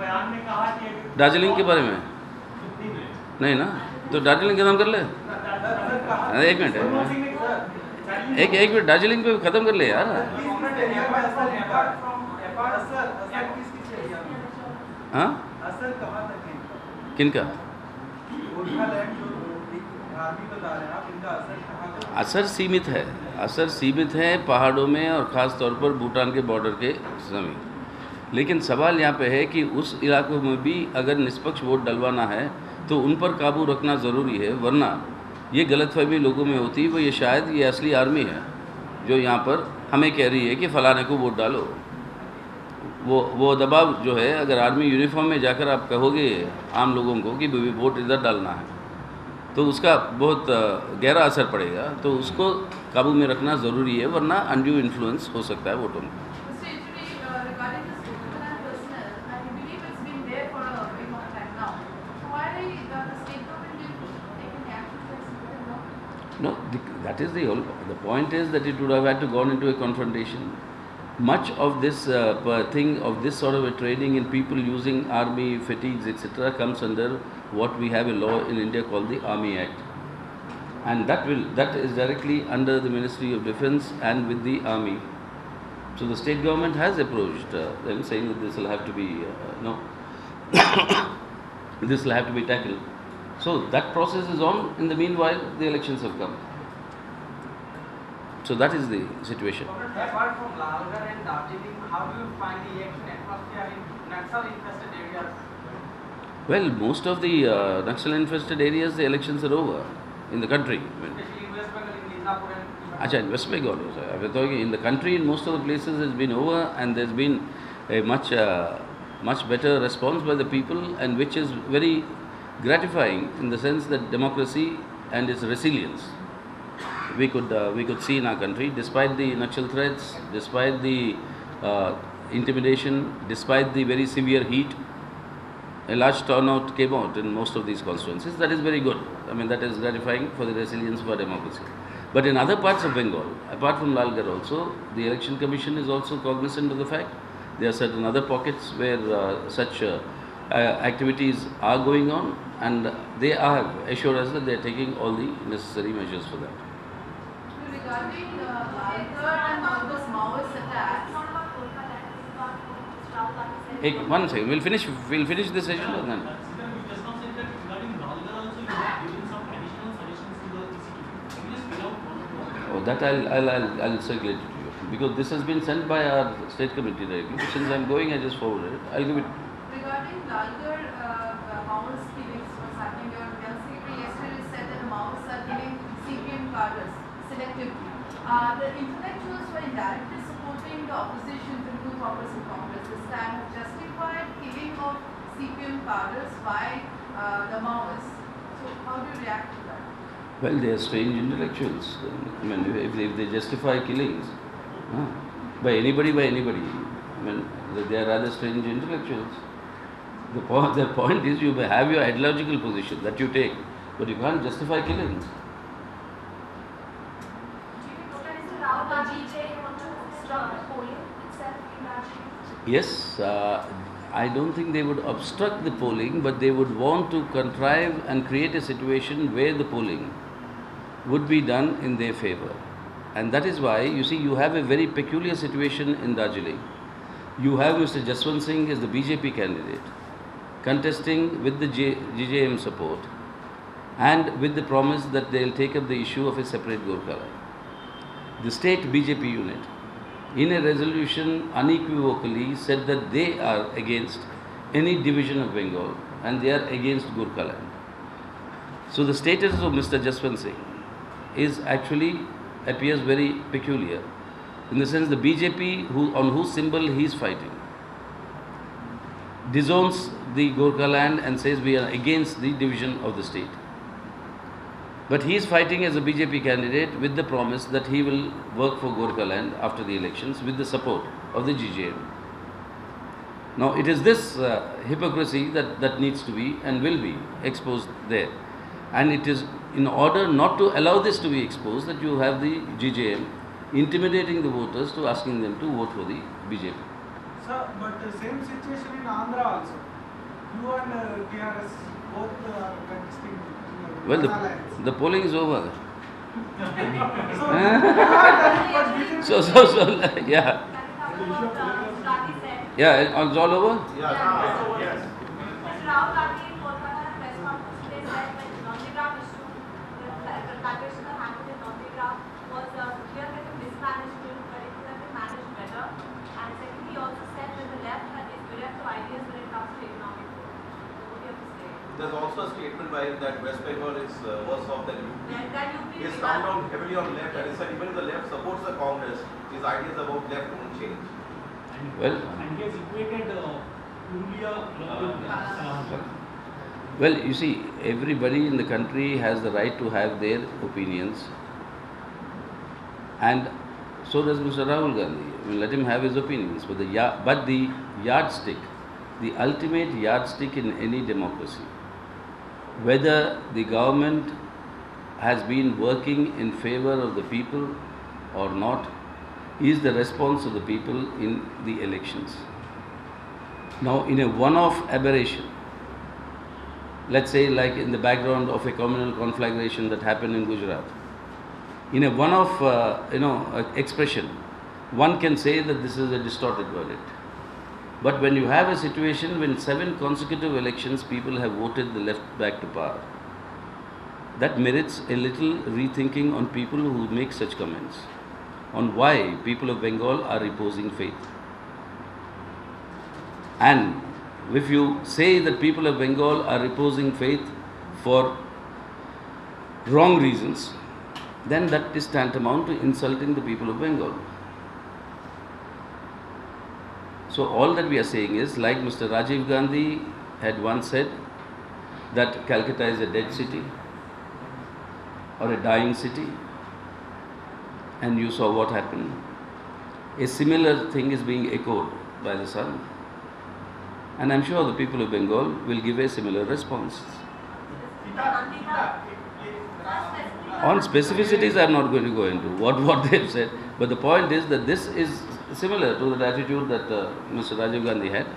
बयान में कहा कि दार्जिलिंग के बारे में नहीं ना, तो दार्जिलिंग खत्म कर ले। एक मिनट एक मिनट, दार्जिलिंग पे खत्म कर ले यार। हाँ, किनका असर सीमित है, असर सीमित है पहाड़ों में और ख़ास तौर पर भूटान के बॉर्डर के समीप। लेकिन सवाल यहाँ पे है कि उस इलाकों में भी अगर निष्पक्ष वोट डलवाना है तो उन पर काबू रखना ज़रूरी है, वरना ये गलतफहमी लोगों में होती है वो ये शायद ये असली आर्मी है जो यहाँ पर हमें कह रही है कि फ़लाने को वोट डालो। वो दबाव जो है, अगर आर्मी यूनिफॉर्म में जाकर आप कहोगे आम लोगों को कि वोट इधर डालना है तो उसका बहुत गहरा असर पड़ेगा, तो उसको काबू में रखना ज़रूरी है, वरना अनड्यू इन्फ्लुएंस हो सकता है वोटों में। No, that is the whole. The point is that it would have had to gone into a confrontation. Much of this thing of this sort of a training in people using army fatigues etc. comes under what we have a law in India called the Army Act, and that is directly under the Ministry of Defence and with the army. So the state government has approached them saying that this will have to be this will have to be tackled. So that process is on. In the meanwhile, the elections have come. So that is the situation. Apart from Lalgarh and Darjeeling, how do you find the election atmosphere in Naxal-infested areas? Well, most of the Naxal-infested areas, the elections are over in the country. Especially in West Bengal, in Midnapur and... Achha, in West Bengal also. In the country, in most of the places, it's been over, and there's been a much better response by the people, and which is very gratifying in the sense that democracy and its resilience we could see in our country, despite the Naxal threats, despite the intimidation, despite the very severe heat. A large turnout came out in most of these constituencies. That is very good. I mean, that is gratifying for the resilience of our democracy. But in other parts of Bengal, apart from Lalgarh also, the Election Commission is also cognizant of the fact there are certain other pockets where such activities are going on, and they have assured us that they are taking all the necessary measures for that. Regarding Lalgarh and all those Maoist attacks. Hey, one second. We'll finish this session and then. Oh, that I'll circulate it to you, because this has been sent by our state committee directly. Since I'm going, I just forwarded it. I'll give it. Regarding Lalgarh, Maoist killings was happening. Your health secretary yesterday said that the Maoists are killing CPM cadres selectively. The intellectuals were indirectly supporting the opposition, the two Congress and Congress this time, have justified killing of CPM cadres by the Maoists. So how do you react to that? Well, they are strange intellectuals. I mean, if they justify killings by anybody, I mean, they are rather strange intellectuals. The point is, you may have your ideological position that you take, but you can't justify killings. Yes, I don't think they would obstruct the polling, but they would want to contrive and create a situation where the polling would be done in their favor. And that is why, you see, you have a very peculiar situation in Darjeeling. You have Mr. Jaswant Singh as the BJP candidate, contesting with the GJM support and with the promise that they will take up the issue of a separate Gorkhaland. The state BJP unit, in a resolution, unequivocally said that they are against any division of Bengal and they are against Gorkhaland. So the status of Mr. Jaswant Singh appears very peculiar, in the sense the BJP, on whose symbol he is fighting, disowns the Gorkhaland and says we are against the division of the state. But he is fighting as a BJP candidate with the promise that he will work for Gorkhaland after the elections with the support of the GJM. Now, it is this hypocrisy that needs to be and will be exposed there. And it is in order not to allow this to be exposed that you have the GJM intimidating the voters to asking them to vote for the BJP. Sir, but the same situation in Andhra also. You and TRS both are contesting. Well, alliance. the polling is over. So, you have done it, but BJP So, yeah. Can we talk about Gandhi said? Yeah, it's all over? Yes. Mr. Rahul Gandhi in Kolkata at a press conference today said that the Nandigram issue, the evaluation that happened in Nandigram was clear that the mismanagement, but it could have been managed better. And secondly, he also said that the left is bereft of ideas when it comes to economic growth. What do you have to say? There's also a statement by him that West Bengal is worse off than UP. That UP He has come down heavily on left, and he said even if the left supports the Congress, his ideas about left won't change. Well, And he has equated Purulia with well, you see, everybody in the country has the right to have their opinions, and so does Mr. Rahul Gandhi. I mean, let him have his opinions, but the yardstick, the ultimate yardstick in any democracy, whether the government has been working in favor of the people or not, is the response of the people in the elections. Now, in a one-off aberration, let's say like in the background of a communal conflagration that happened in Gujarat, in a one-off expression, one can say that this is a distorted verdict. But when you have a situation when 7 consecutive elections people have voted the left back to power, that merits a little rethinking on people who make such comments on why people of Bengal are reposing faith. And if you say that people of Bengal are reposing faith for wrong reasons, then that is tantamount to insulting the people of Bengal. So all that we are saying is, like Mr. Rajiv Gandhi had once said, that Calcutta is a dead city or a dying city, and you saw what happened. A similar thing is being echoed by the sun, and I'm sure the people of Bengal will give a similar response. On specificities, I'm not going to go into what they've said, but the point is that this is similar to the attitude that Mr. Rajiv Gandhi had.